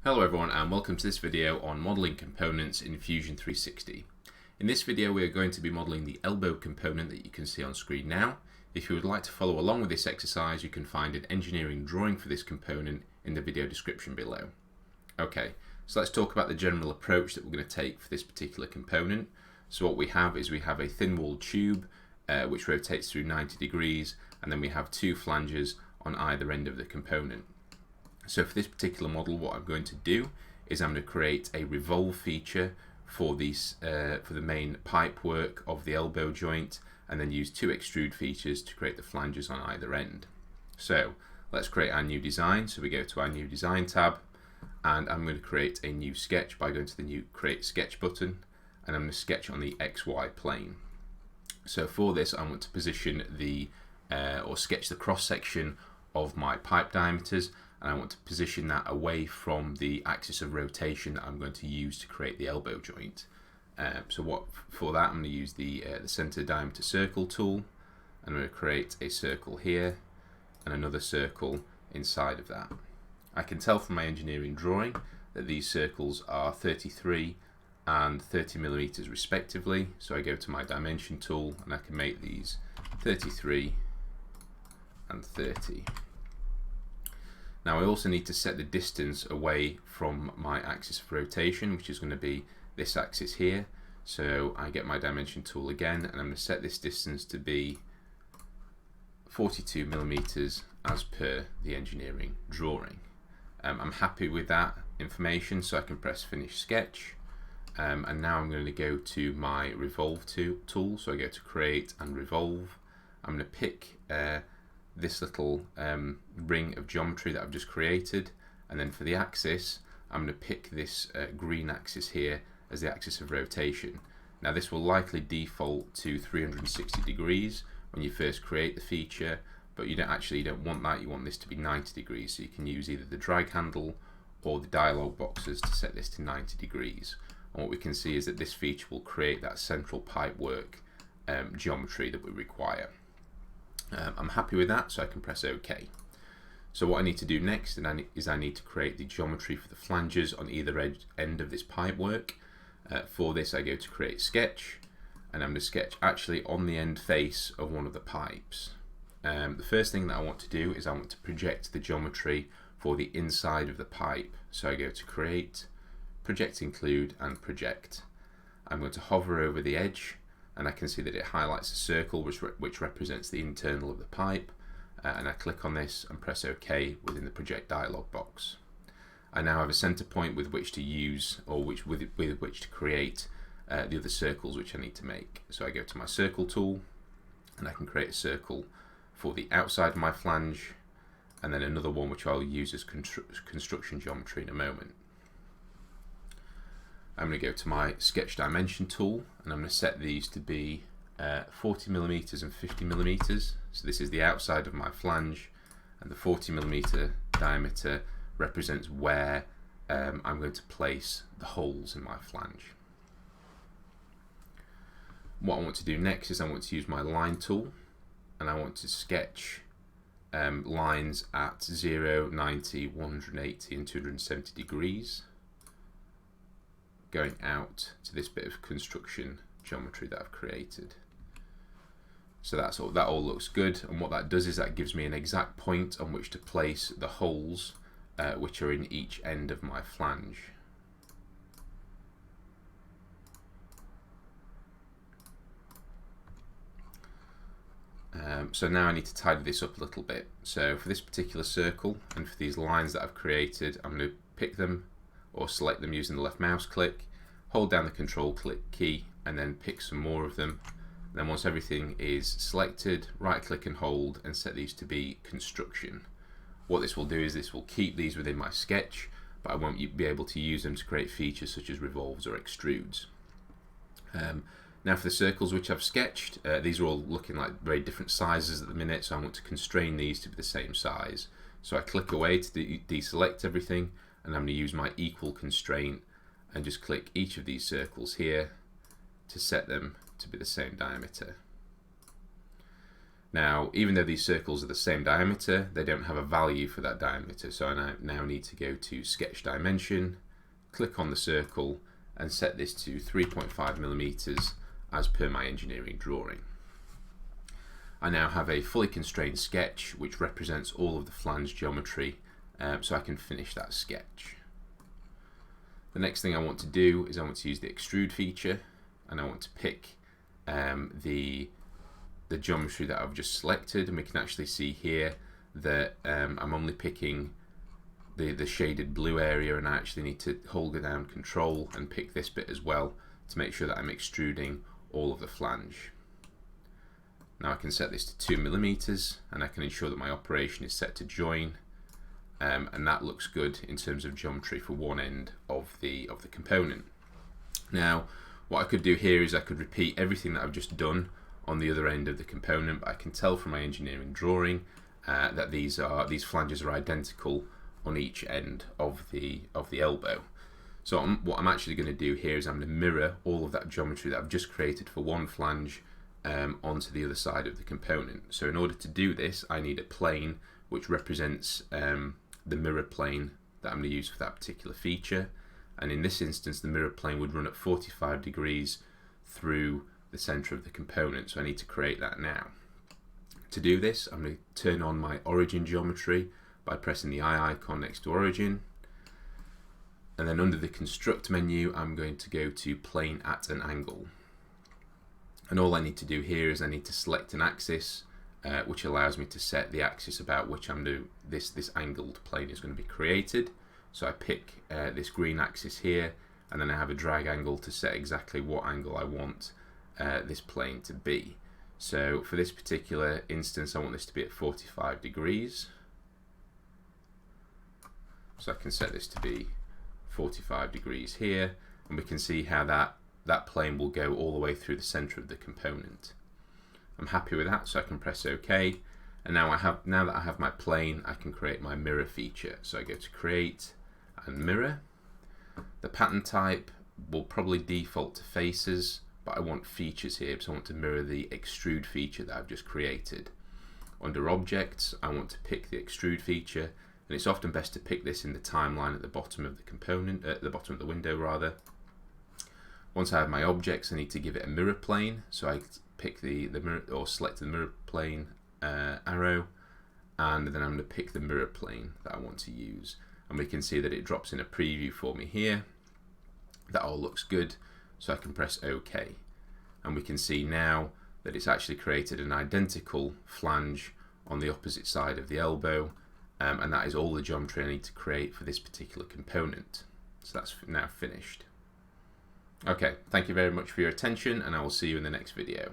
Hello everyone and welcome to this video on modelling components in Fusion 360. In this video we are going to be modelling the elbow component that you can see on screen now. If you would like to follow along with this exercise, you can find an engineering drawing for this component in the video description below. Okay, so let's talk about the general approach that we're going to take for this particular component. So what we have is we have a thin walled tube which rotates through 90 degrees, and then we have two flanges on either end of the component. So for this particular model, what I'm going to do is I'm going to create a revolve feature for these for the main pipe work of the elbow joint, and then use two extrude features to create the flanges on either end. So let's create our new design. So we go to our new design tab, and I'm going to create a new sketch by going to the new create sketch button, and I'm going to sketch on the XY plane. So for this I want to position the or sketch the cross section of my pipe diameters, and I want to position that away from the axis of rotation that I'm going to use to create the elbow joint. For that I'm going to use the center diameter circle tool. I'm going to create a circle here and another circle inside of that. I can tell from my engineering drawing that these circles are 33 and 30 millimeters respectively, so I go to my dimension tool and I can make these 33 and 30. Now I also need to set the distance away from my axis of rotation, which is going to be this axis here. So I get my dimension tool again, and I'm going to set this distance to be 42 millimeters as per the engineering drawing. I'm happy with that information, so I can press finish sketch. And now I'm going to go to my revolve tool. So I go to create and revolve. I'm going to pick this little ring of geometry that I've just created, and then for the axis I'm going to pick this green axis here as the axis of rotation. Now this will likely default to 360 degrees when you first create the feature, but you don't want that. You want this to be 90 degrees, so you can use either the drag handle or the dialog boxes to set this to 90 degrees. And what we can see is that this feature will create that central pipe work geometry that we require. I'm happy with that, so I can press OK. So what I need to do next is I need to create the geometry for the flanges on either end of this pipe work. For this I go to create sketch, and I'm going to sketch actually on the end face of one of the pipes. The first thing that I want to do is I want to project the geometry for the inside of the pipe. So I go to create, project include, and project. I'm going to hover over the edge, and I can see that it highlights a circle which represents the internal of the pipe, and I click on this and press OK within the project dialog box. I now have a center point with which to use, or with which to create the other circles which I need to make. So I go to my circle tool, and I can create a circle for the outside of my flange, and then another one which I'll use as construction geometry in a moment. I'm going to go to my sketch dimension tool, and I'm going to set these to be 40 millimeters and 50 millimeters. So this is the outside of my flange, and the 40 millimeter diameter represents where I'm going to place the holes in my flange. What I want to do next is I want to use my line tool, and I want to sketch lines at 0, 90, 180 and 270 degrees. Going out to this bit of construction geometry that I've created. So that all looks good, and what that does is that gives me an exact point on which to place the holes which are in each end of my flange. So now I need to tidy this up a little bit. So for this particular circle and for these lines that I've created, I'm going to pick them or select them using the left mouse click, hold down the control key, and then pick some more of them. And then once everything is selected, right click and hold and set these to be construction. What this will do is this will keep these within my sketch, but I won't be able to use them to create features such as revolves or extrudes. Now for the circles which I've sketched, these are all looking like very different sizes at the minute, so I want to constrain these to be the same size. So I click away to deselect everything, and I'm going to use my equal constraint and just click each of these circles here to set them to be the same diameter. Now, even though these circles are the same diameter, they don't have a value for that diameter. So I now need to go to Sketch Dimension, click on the circle, and set this to 3.5 millimeters as per my engineering drawing. I now have a fully constrained sketch which represents all of the flange geometry, so I can finish that sketch. The next thing I want to do is I want to use the extrude feature, and I want to pick the geometry that I've just selected, and we can actually see here that I'm only picking the shaded blue area, and I actually need to hold down Control and pick this bit as well to make sure that I'm extruding all of the flange. Now I can set this to 2 millimeters, and I can ensure that my operation is set to join, and that looks good in terms of geometry for one end of the component. Now what I could do here is I could repeat everything that I've just done on the other end of the component, but I can tell from my engineering drawing that these flanges are identical on each end of the elbow. So what I'm actually going to do here is I'm going to mirror all of that geometry that I've just created for one flange onto the other side of the component. So in order to do this, I need a plane which represents the mirror plane that I'm going to use for that particular feature. And in this instance, the mirror plane would run at 45 degrees through the center of the component. So I need to create that now. To do this, I'm going to turn on my origin geometry by pressing the eye icon next to origin. And then under the construct menu, I'm going to go to plane at an angle. And all I need to do here is I need to select an axis, which allows me to set the axis about which this angled plane is going to be created. So I pick this green axis here, and then I have a drag angle to set exactly what angle I want this plane to be. So for this particular instance, I want this to be at 45 degrees. So I can set this to be 45 degrees here, and we can see how that plane will go all the way through the center of the component. I'm happy with that, so I can press OK. And now that I have my plane, I can create my mirror feature. So I go to Create and Mirror. The pattern type will probably default to faces, but I want features here, so I want to mirror the extrude feature that I've just created. Under Objects, I want to pick the extrude feature, and it's often best to pick this in the timeline at the bottom of the component, at the bottom of the window rather. Once I have my objects, I need to give it a mirror plane, so I pick the mirror, or select the mirror plane arrow, and then I'm going to pick the mirror plane that I want to use. And we can see that it drops in a preview for me here. That all looks good, so I can press OK. And we can see now that it's actually created an identical flange on the opposite side of the elbow, and that is all the geometry I need to create for this particular component. So that's now finished. Okay, thank you very much for your attention, and I will see you in the next video.